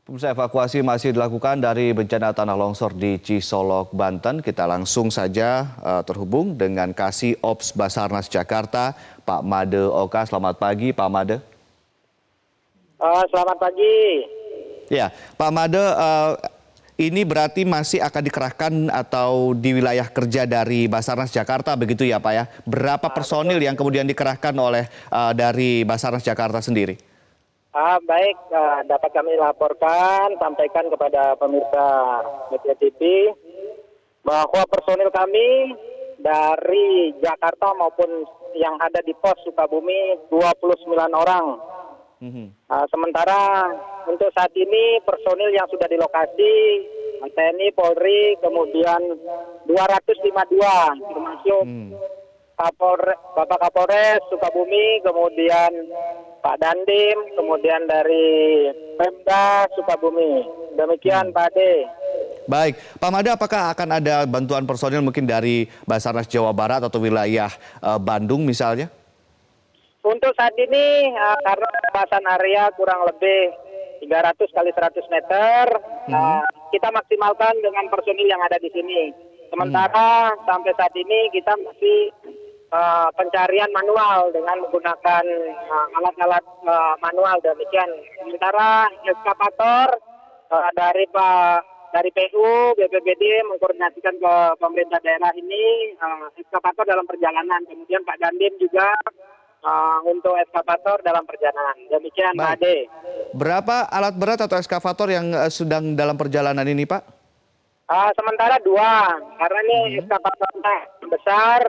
Pemirsa, evakuasi masih dilakukan dari bencana tanah longsor di Cisolok, Banten. Kita langsung saja terhubung dengan Kasih Ops Basarnas Jakarta, Pak Made Oka. Selamat pagi, Pak Made. Selamat pagi. Ya, Pak Made, ini berarti masih akan dikerahkan atau di wilayah kerja dari Basarnas Jakarta, begitu ya Pak ya? Berapa personil Betul. yang kemudian dikerahkan oleh dari Basarnas Jakarta sendiri? Baik, dapat kami laporkan, sampaikan kepada pemirsa Media TV bahwa personil kami dari Jakarta maupun yang ada di pos Sukabumi 29 orang. Sementara untuk saat ini personil yang sudah di lokasi TNI, Polri, kemudian 252 termasuk Bapak Kapolres Sukabumi, kemudian Pak Dandim, kemudian dari Pemda Sukabumi. Demikian Pak Ade. Baik, Pak Made, apakah akan ada bantuan personil mungkin dari Basarnas Jawa Barat atau wilayah Bandung misalnya? Untuk saat ini karena luasan area kurang lebih 300 kali 100 meter, kita maksimalkan dengan personil yang ada di sini. Sementara sampai saat ini kita masih pencarian manual dengan menggunakan alat-alat manual demikian. Sementara eskavator dari PU, BPBD mengkoordinasikan ke pemerintah daerah ini eskavator dalam perjalanan. Kemudian Pak Dandim juga untuk eskavator dalam perjalanan. Demikian Pak Ade. Berapa alat berat atau eskavator yang sedang dalam perjalanan ini, Pak? Sementara 2, karena ini eskavatornya besar.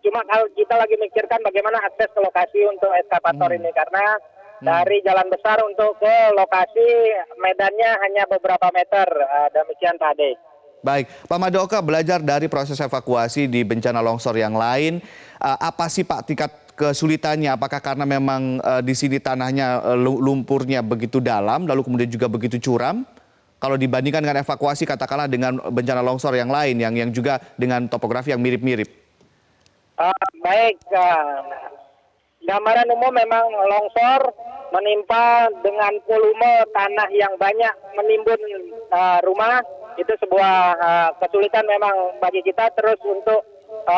Cuma kalau kita lagi mikirkan bagaimana akses ke lokasi untuk eskavator ini, karena dari jalan besar untuk ke lokasi medannya hanya beberapa meter. Demikian Pak Ade. Baik, Pak Made Oka, belajar dari proses evakuasi di bencana longsor yang lain, apa sih Pak tingkat kesulitannya? Apakah karena memang di sini tanahnya lumpurnya begitu dalam, lalu kemudian juga begitu curam? Kalau dibandingkan dengan evakuasi katakanlah dengan bencana longsor yang lain, yang juga dengan topografi yang mirip-mirip. Baik, gambaran umum memang longsor menimpa dengan volume tanah yang banyak menimbun rumah. Itu sebuah kesulitan memang bagi kita. Terus untuk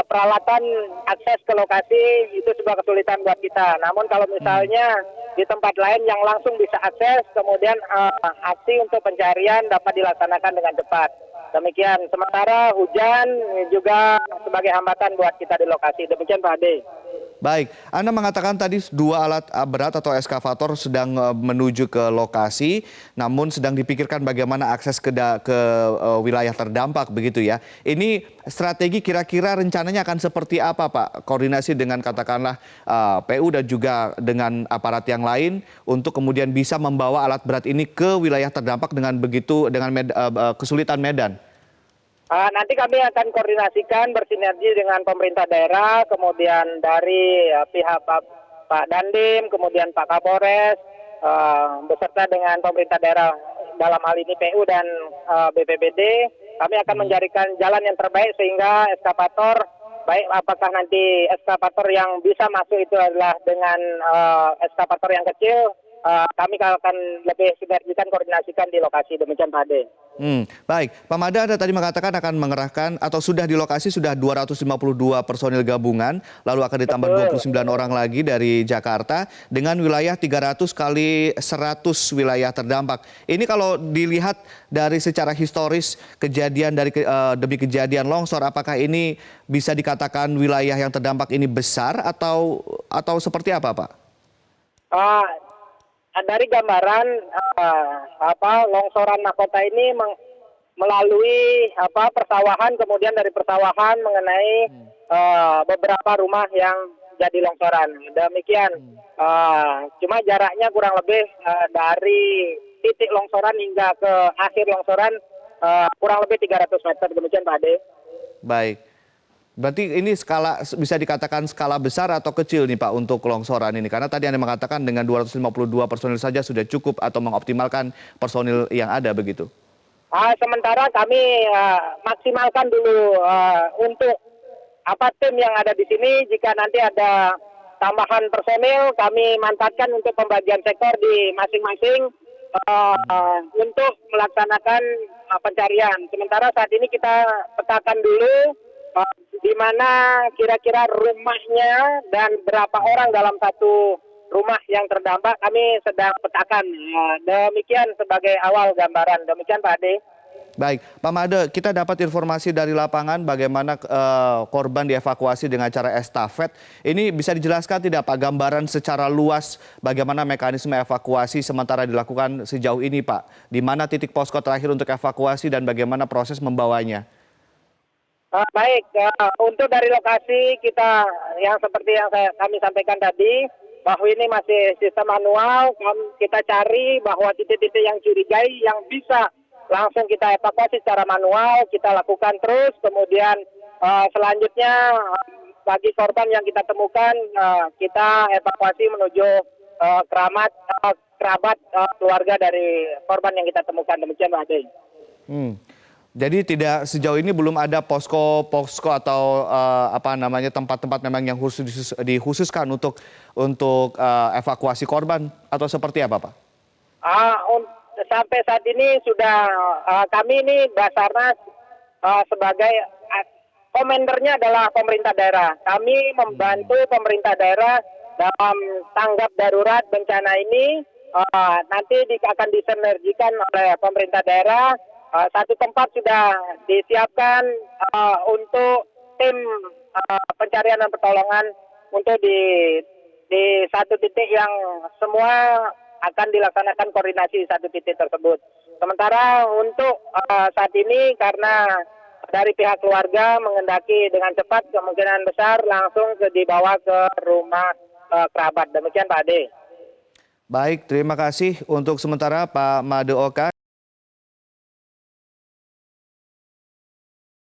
peralatan akses ke lokasi itu sebuah kesulitan buat kita. Namun kalau misalnya di tempat lain yang langsung bisa akses, kemudian aksi untuk pencarian dapat dilaksanakan dengan cepat. Demikian. Sementara hujan juga sebagai hambatan buat kita di lokasi. Demikian Pak Ade. Baik, Anda mengatakan tadi 2 alat berat atau eskavator sedang menuju ke lokasi, namun sedang dipikirkan bagaimana akses ke wilayah terdampak begitu ya. Ini strategi kira-kira rencananya akan seperti apa Pak? Koordinasi dengan katakanlah PU dan juga dengan aparat yang lain untuk kemudian bisa membawa alat berat ini ke wilayah terdampak dengan kesulitan medan. Nanti kami akan koordinasikan bersinergi dengan pemerintah daerah, kemudian dari pihak Pak Dandim, kemudian Pak Kapolres, beserta dengan pemerintah daerah dalam hal ini PU dan BPBD. Kami akan mencarikan jalan yang terbaik sehingga eskavator, baik apakah nanti eskavator yang bisa masuk itu adalah dengan eskavator yang kecil, kami akan lebih sinergikan koordinasikan di lokasi. Demikian Pak Ade. Baik, Pak Made, Anda tadi mengatakan akan mengerahkan atau sudah di lokasi sudah 252 personil gabungan, lalu akan ditambah 29 orang lagi dari Jakarta dengan wilayah 300 kali 100 wilayah terdampak. Ini kalau dilihat dari secara historis kejadian demi kejadian longsor, apakah ini bisa dikatakan wilayah yang terdampak ini besar atau seperti apa, Pak? Dari gambaran longsoran mahkota ini melalui persawahan, kemudian dari persawahan mengenai beberapa rumah yang jadi longsoran. Demikian. Cuma jaraknya kurang lebih dari titik longsoran hingga ke akhir longsoran kurang lebih 300 meter. Demikian Pak Ade. Baik. Berarti ini bisa dikatakan skala besar atau kecil nih Pak untuk longsoran ini? Karena tadi Anda mengatakan dengan 252 personil saja sudah cukup atau mengoptimalkan personil yang ada begitu? Sementara kami maksimalkan dulu untuk tim yang ada di sini. Jika nanti ada tambahan personil, kami manfaatkan untuk pembagian sektor di masing-masing. untuk melaksanakan pencarian. Sementara saat ini kita petakan dulu di mana kira-kira rumahnya dan berapa orang dalam satu rumah yang terdampak kami sedang petakan. Demikian sebagai awal gambaran. Demikian Pak Ade. Baik, Pak Made, kita dapat informasi dari lapangan bagaimana korban dievakuasi dengan cara estafet. Ini bisa dijelaskan tidak Pak, gambaran secara luas bagaimana mekanisme evakuasi sementara dilakukan sejauh ini Pak? Di mana titik posko terakhir untuk evakuasi dan bagaimana proses membawanya? Baik, untuk dari lokasi kita yang seperti yang kami sampaikan tadi, bahwa ini masih sistem manual, kita cari bahwa titik-titik yang curigai yang bisa langsung kita evakuasi secara manual, kita lakukan terus, kemudian selanjutnya bagi korban yang kita temukan, kita evakuasi menuju kerabat keluarga dari korban yang kita temukan. Demikian Pak Ade. Jadi tidak sejauh ini belum ada posko atau tempat-tempat memang yang dikhususkan untuk evakuasi korban atau seperti apa Pak? Sampai saat ini sudah kami ini Basarnas sebagai komendernya adalah pemerintah daerah. Kami membantu pemerintah daerah dalam tanggap darurat bencana ini. Nanti akan disinergikan oleh pemerintah daerah. Satu tempat sudah disiapkan untuk tim pencarian dan pertolongan untuk di satu titik yang semua akan dilaksanakan koordinasi di satu titik tersebut. Sementara untuk saat ini karena dari pihak keluarga mengendaki dengan cepat kemungkinan besar langsung dibawa ke rumah kerabat. Demikian Pak Ade. Baik, terima kasih untuk sementara Pak Made Oka.